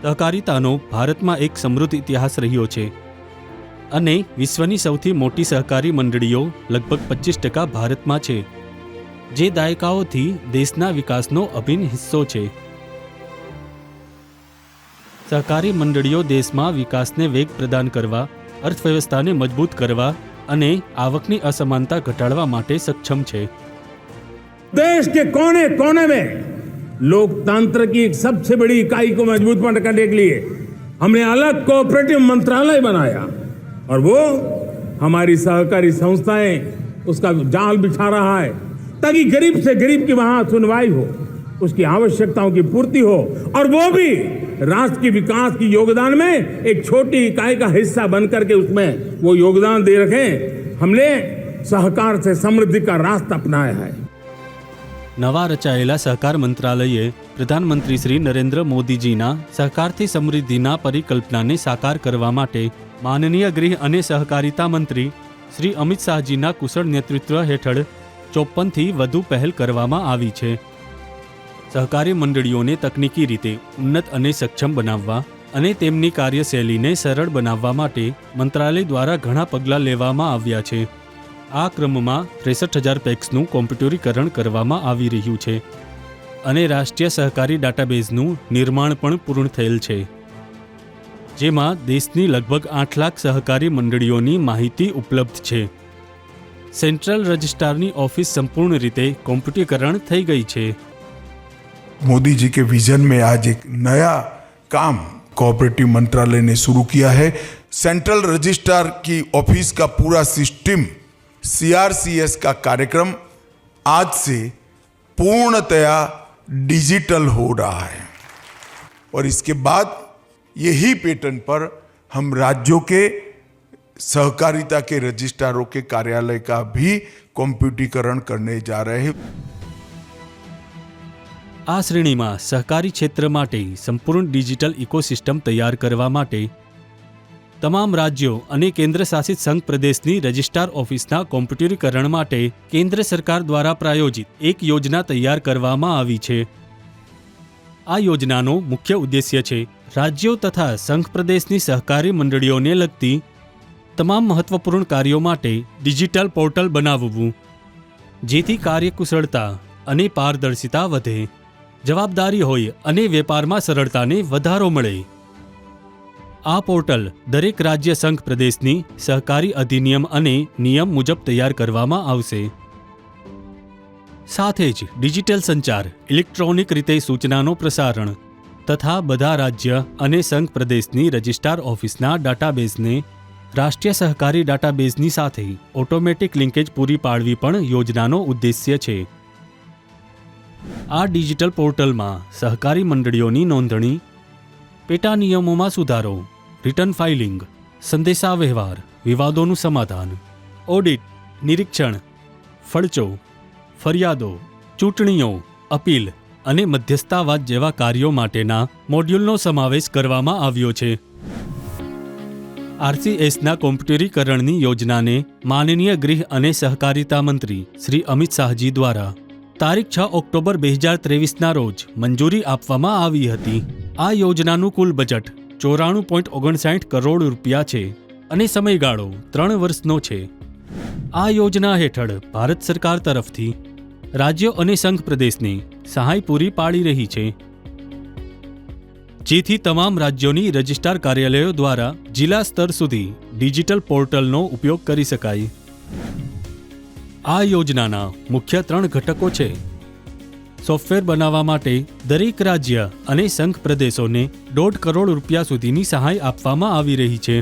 સહકારિતાનો ભારતમાં એક સમૃદ્ધ ઇતિહાસ રહ્યો છે અને વિશ્વની સૌથી મોટી સહકારી મંડળીઓ લગભગ 25% ભારતમાં છે, જે દાયકાઓથી દેશના વિકાસનો અભિન્ન હિસ્સો છે. સહકારી મંડળીઓ દેશમાં વિકાસને વેગ પ્રદાન કરવા, અર્થવ્યવસ્થાને મજબૂત કરવા અને આવકની અસમાનતા ઘટાડવા માટે સક્ષમ છે. देश के कोने कोने में लोकतंत्र की एक सबसे बड़ी इकाई को मजबूत करने के लिए हमने अलग कोऑपरेटिव मंत्रालय बनाया और वो हमारी सहकारी संस्थाएं उसका जाल बिछा रहा है ताकि गरीब से गरीब की वहां सुनवाई हो, उसकी आवश्यकताओं की पूर्ति हो और वो भी राष्ट्र के विकास की योगदान में एक छोटी इकाई का हिस्सा बनकर के उसमें वो योगदान दे रखे. हमने सहकार से समृद्धि का रास्ता अपनाया है. નવા રચાયેલા સહકાર મંત્રાલયે પ્રધાનમંત્રી શ્રી નરેન્દ્ર મોદીજીના સહકારથી સમૃદ્ધિના પરિકલ્પનાને સાકાર કરવા માટે માનનીય ગૃહ અને સહકારિતા મંત્રી શ્રી અમિત શાહજીના કુશળ નેતૃત્વ હેઠળ 54થી વધુ પહેલ કરવામાં આવી છે. સહકારી મંડળીઓને તકનીકી રીતે ઉન્નત અને સક્ષમ બનાવવા અને તેમની કાર્યશૈલીને સરળ બનાવવા માટે મંત્રાલય દ્વારા ઘણા પગલાં લેવામાં આવ્યા છે. આ ક્રમમાં 63,000 પેક્સનું કોમ્પ્યુટરીકરણ કરવામાં આવી રહ્યું છે અને રાષ્ટ્રીય સહકારી ડાટાબેઝનું નિર્માણ પણ પૂર્ણ થયેલ છે, જેમાં દેશની લગભગ 8 લાખ સહકારી મંડળીઓની માહિતી ઉપલબ્ધ છે. સેન્ટ્રલ રજિસ્ટ્રારની ઓફિસ સંપૂર્ણ રીતે કોમ્પ્યુટરીકરણ થઈ ગઈ છે. मोदी जी के विजन में आज एक नया काम कोऑपरेटिव मंत्रालय ने शुरू किया है. सेंट्रल रजिस्ट्रार की ऑफिस का पूरा सिस्टम CRCS का कार्यक्रम आज से पूर्णतया डिजिटल हो रहा है और इसके बाद यही पैटर्न पर हम राज्यों के सहकारिता के रजिस्ट्रारों के कार्यालय का भी कंप्यूटरीकरण करने जा रहे हैं. આ શ્રેણીમાં સહકારી ક્ષેત્ર માટે સંપૂર્ણ ડિજિટલ ઇકોસિસ્ટમ તૈયાર કરવા માટે તમામ રાજ્યો અને કેન્દ્રશાસિત સંઘ પ્રદેશની રજિસ્ટ્રાર ઓફિસના કોમ્પ્યુટરીકરણ માટે કેન્દ્ર સરકાર દ્વારા પ્રાયોજિત એક યોજના તૈયાર કરવામાં આવી છે. આ યોજનાનો મુખ્ય ઉદ્દેશ્ય છે રાજ્યો તથા સંઘ પ્રદેશની સહકારી મંડળીઓને લગતી તમામ મહત્વપૂર્ણ કાર્યો માટે ડિજિટલ પોર્ટલ બનાવવું, જેથી કાર્યકુશળતા અને પારદર્શિતા વધે, જવાબદારી હોય અને વેપારમાં સરળતાને વધારો મળે. આ પોર્ટલ દરેક રાજ્ય સંઘ પ્રદેશની સહકારી અધિનિયમ અને નિયમ મુજબ તૈયાર કરવામાં આવશે. સાથે જ ડિજિટલ સંચાર, ઇલેક્ટ્રોનિક રીતે સૂચનાનો પ્રસારણ તથા બધા રાજ્ય અને સંઘ પ્રદેશની રજિસ્ટ્રાર ઓફિસના ડાટાબેઝને રાષ્ટ્રીય સહકારી ડાટાબેઝની સાથે ઓટોમેટિક લિંકેજ પૂરી પાડવી પણ યોજનાનો ઉદ્દેશ્ય છે. આ ડિજિટલ પોર્ટલમાં સહકારી મંડળીઓની નોંધણી, પેટા નિયમોમાં સુધારો, રિટર્ન ફાઇલિંગ, સંદેશાવ્યવહાર, વિવાદોનું સમાધાન, ઓડિટ, નિરીક્ષણ, ફડચો, ફરિયાદો, ચૂંટણીઓ, અપીલ અને મધ્યસ્થતાવાદ જેવા કાર્યો માટેના મોડ્યુલનો સમાવેશ કરવામાં આવ્યો છે. RCSના કોમ્પ્યુટરીકરણની યોજનાને માનનીય ગૃહ અને સહકારિતા મંત્રી શ્રી અમિત શાહજી દ્વારા તારીખ 6 ઓક્ટોબર 2023ના રોજ મંજૂરી આપવામાં આવી હતી. આ યોજનાનું કુલ બજેટ 94.59 કરોડ રૂપિયા છે અને સમયગાળો 3 વર્ષનો છે. આ યોજના હેઠળ ભારત સરકાર તરફથી રાજ્યો અને સંઘ પ્રદેશને સહાય પૂરી પાડી રહી છે, જેથી તમામ રાજ્યોની રજિસ્ટ્રાર કાર્યાલયો દ્વારા જિલ્લા સ્તર સુધી ડિજિટલ પોર્ટલનો ઉપયોગ કરી શકાય. આ યોજનાના મુખ્ય 3 ઘટકો છે. સોફ્ટવેર બનાવવા માટે દરેક રાજ્ય અને સંઘ પ્રદેશોને 1.5 કરોડ રૂપિયા સુધીની સહાય આપવામાં આવી રહી છે.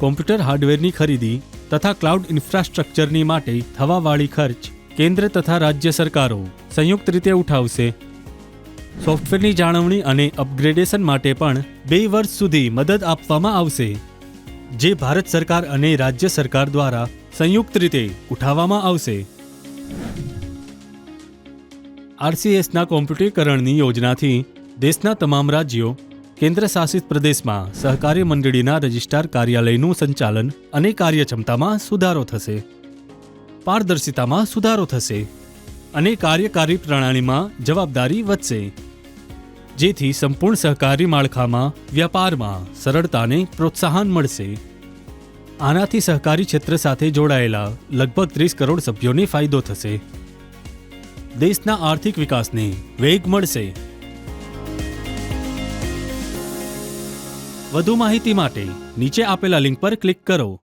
કોમ્પ્યુટર હાર્ડવેરની ખરીદી તથા ક્લાઉડ ઇન્ફ્રાસ્ટ્રક્ચરની માટે થવાવાળી ખર્ચ કેન્દ્ર તથા રાજ્ય સરકારો સંયુક્ત રીતે ઉઠાવશે. સોફ્ટવેરની જાળવણી અને અપગ્રેડેશન માટે પણ 2 વર્ષ સુધી મદદ આપવામાં આવશે, જે ભારત સરકાર અને રાજ્ય સરકાર દ્વારા સંયુક્ત રીતે ઉઠાવવામાં આવશે. RCSના કોમ્પ્યુટરીકરણની યોજનાથી દેશના તમામ રાજ્યો, કેન્દ્ર શાસિત પ્રદેશમાં સહકારી મંડળીના રજિસ્ટ્રાર કાર્યાલયનું સંચાલન અને કાર્યક્ષમતામાં સુધારો થશે, પારદર્શિતામાં સુધારો થશે અને કાર્યકારી પ્રણાલીમાં જવાબદારી વધશે, જેથી સંપૂર્ણ સહકારી માળખામાં વ્યાપારમાં સરળતાને પ્રોત્સાહન મળશે. આનાથી સહકારી ક્ષેત્ર સાથે જોડાયેલા લગભગ 30 કરોડ સભ્યોને ફાયદો થશે. દેશના આર્થિક વિકાસને વેગ મળશે. વધુ માહિતી માટે નીચે આપેલા લિંક પર ક્લિક કરો.